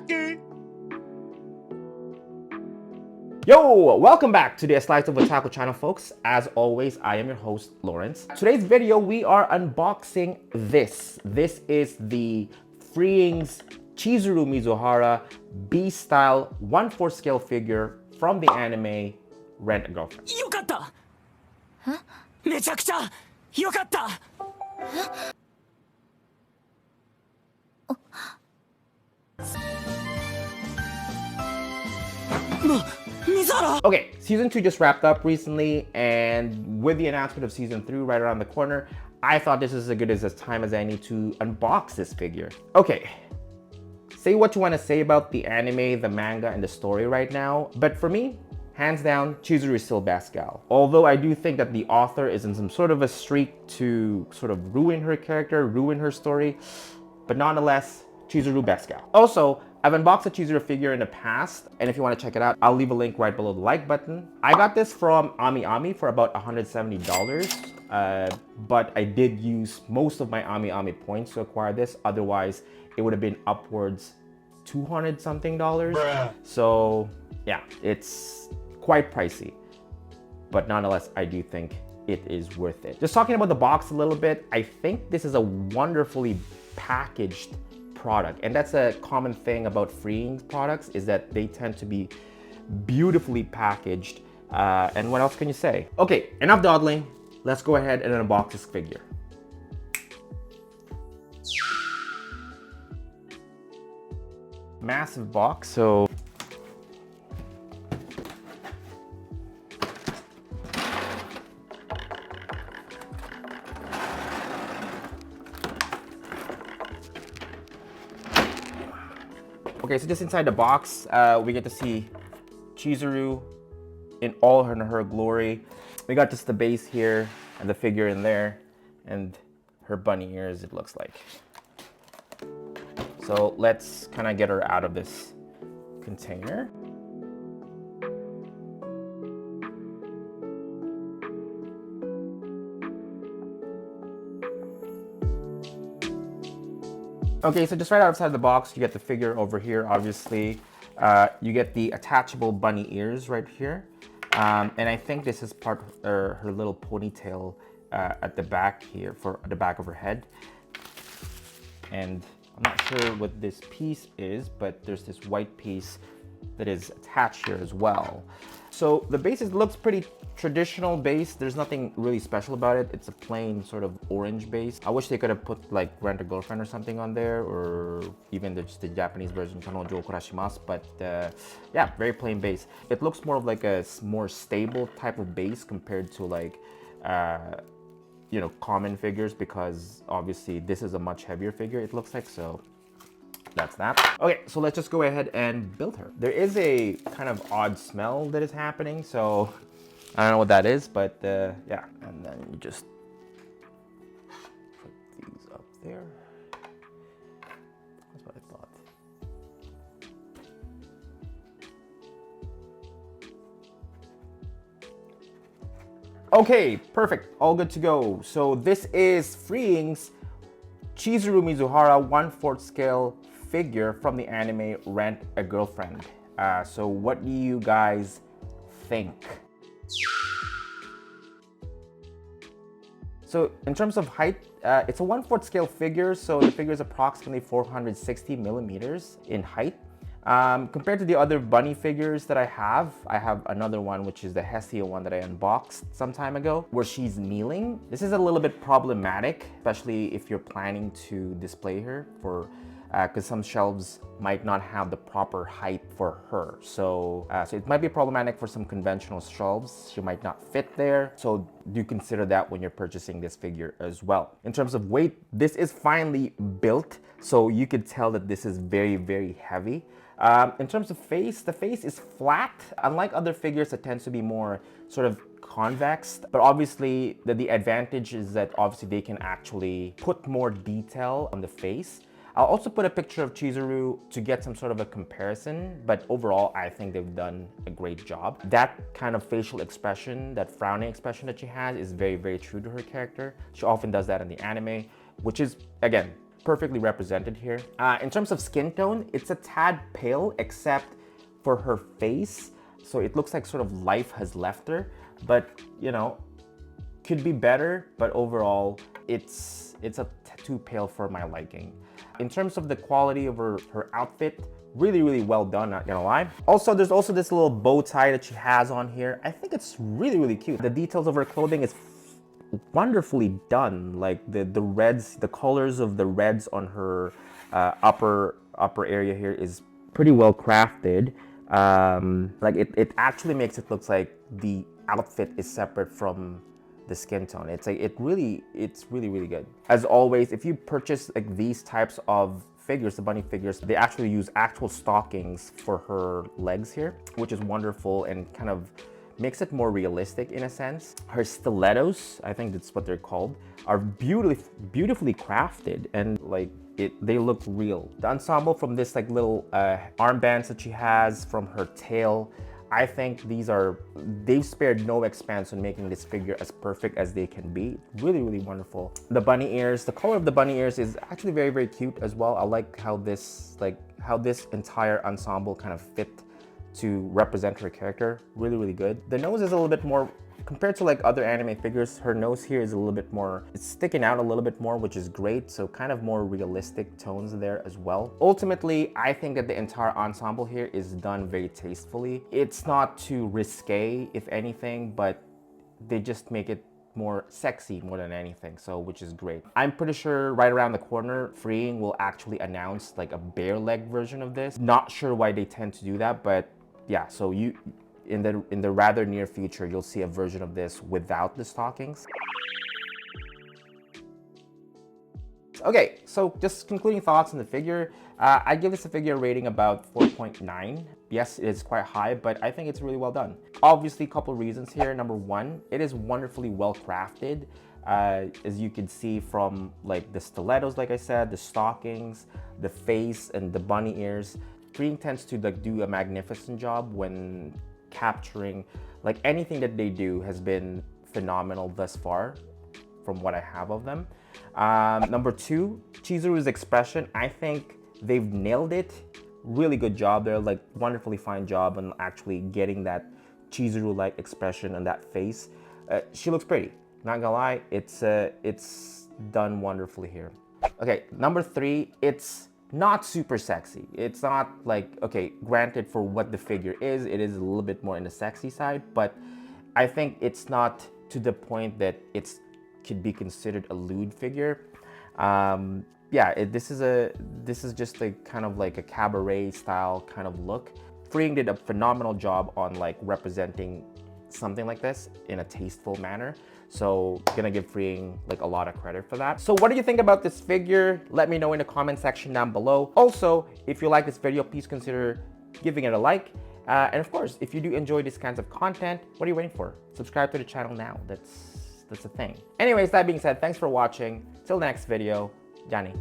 Yo, welcome back to the Slice of Otaku channel, folks. As always, I am your host, Lawrence. Today's video, we are unboxing this. This is the Freeing's CHIZURU Mizuhara B-style 1/4 scale figure from the anime Rent a Girlfriend. よかった。めちゃくちゃよかった。Okay, season 2 just wrapped up recently, and with the announcement of season 3 right around the corner, I thought this is as good as time as any to unbox this figure. Okay, say what you want to say about the anime, the manga, and the story right now, but for me, hands down, Chizuru is still best gal. Although I do think that the author is in some sort of a streak to sort of ruin her character, ruin her story, but nonetheless, Chizuru best gal. Also, I've unboxed a Chizuru figure in the past, and if you want to check it out, I'll leave a link right below the like button. I got this from Ami for about $170, but I did use most of my Ami points to acquire this. Otherwise, it would have been upwards $200 something. So yeah, it's quite pricey, but nonetheless, I do think it is worth it. Just talking about the box a little bit, I think this is a wonderfully packaged product, and that's a common thing about Freeing products, is that they tend to be beautifully packaged. And what else can you say? Okay, enough dawdling. Let's go ahead and unbox this figure. Massive box, so okay, so just inside the box, we get to see Chizuru in all her glory. We got just the base here and the figure in there and her bunny ears, it looks like. So let's kind of get her out of this container. Okay, so just right outside the box, you get the figure over here, obviously. You get the attachable bunny ears right here. And I think this is part of her little ponytail at the back here, for the back of her head. And I'm not sure what this piece is, but there's this white piece that is attached here as well. So the base looks pretty traditional base. There's nothing really special about it. It's a plain sort of orange base. I wish they could have put like Rent a Girlfriend or something on there, or even just the Japanese version, kanojookarishimasu, but yeah, very plain base. It looks more of like a more stable type of base compared to like you know, common figures, because obviously this is a much heavier figure, it looks like. So that's that. Okay, so let's just go ahead and build her. There is a kind of odd smell that is happening, so I don't know what that is, but yeah. And then you just put these up there. That's what I thought. Okay, perfect, all good to go. So this is Freeing's CHIZURU Mizuhara 1/4 scale figure from the anime Rent a Girlfriend. So what do you guys think? So in terms of height, it's a 1/4 scale figure, so the figure is approximately 460 millimeters in height. Compared to the other bunny figures that I have another one, which is the Hestia one that I unboxed some time ago, where she's kneeling. This is a little bit problematic, especially if you're planning to display her, for because some shelves might not have the proper height for her. So, so it might be problematic for some conventional shelves. She might not fit there. So do consider that when you're purchasing this figure as well. In terms of weight, this is finely built, so you could tell that this is very, very heavy. In terms of face, the face is flat. Unlike other figures, it tends to be more sort of convex, but obviously the advantage is that obviously they can actually put more detail on the face. I'll also put a picture of Chizuru to get some sort of a comparison, but overall, I think they've done a great job. That kind of facial expression, that frowning expression that she has, is very, very true to her character. She often does that in the anime, which is, again, perfectly represented here. In terms of skin tone, it's a tad pale except for her face. So it looks like sort of life has left her, but you know, could be better, but overall it's too pale for my liking. In terms of the quality of her outfit, really well done, not gonna lie. Also, there's also this little bow tie that she has on here. I think it's really cute. The details of her clothing is wonderfully done. Like the reds, the colors of the reds on her upper area here is pretty well crafted. Like it actually makes it look like the outfit is separate from the skin tone. It's really good. As always, if you purchase like these types of figures, the bunny figures, they actually use actual stockings for her legs here, which is wonderful and kind of makes it more realistic in a sense. Her stilettos, I think that's what they're called, are beautifully crafted, and like they look real. The ensemble from this like little armbands that she has, from her tail, I think they've spared no expense on making this figure as perfect as they can be. Really wonderful. The bunny ears, the color of the bunny ears is actually very cute as well. I like how this entire ensemble kind of fit to represent her character. Really good. The nose is a little bit more, compared to like other anime figures, her nose here is a little bit more, it's sticking out a little bit more, which is great. So kind of more realistic tones there as well. Ultimately, I think that the entire ensemble here is done very tastefully. It's not too risque, if anything, but they just make it more sexy more than anything, so which is great. I'm pretty sure right around the corner, Freeing will actually announce like a bare leg version of this. Not sure why they tend to do that, but yeah, so in the rather near future, you'll see a version of this without the stockings. Okay, so just concluding thoughts on the figure. I give this a figure rating about 4.9. Yes, it is quite high, but I think it's really well done. Obviously, a couple reasons here. Number one, it is wonderfully well crafted. As you can see from like the stilettos, like I said, the stockings, the face, and the bunny ears. Freeing tends to like do a magnificent job when capturing, like anything that they do has been phenomenal thus far from what I have of them. Number two, Chizuru's expression, I think they've nailed it. Really good job there, like wonderfully fine job on actually getting that Chizuru-like expression on that face. She looks pretty, not gonna lie, it's done wonderfully here. Okay, number three, it's not super sexy. It's not like, okay, granted for what the figure is, it is a little bit more in the sexy side, but I think it's not to the point that it's could be considered a lewd figure. Yeah, this is just a kind of like a cabaret style kind of look. Freeing did a phenomenal job on like representing something like this in a tasteful manner. So gonna give Freeing like a lot of credit for that. So what do you think about this figure? Let me know in the comment section down below. Also, if you like this video, please consider giving it a like. And of course, if you do enjoy these kinds of content, what are you waiting for? Subscribe to the channel now. That's a thing. Anyways, that being said, thanks for watching. Till the next video, Johnny.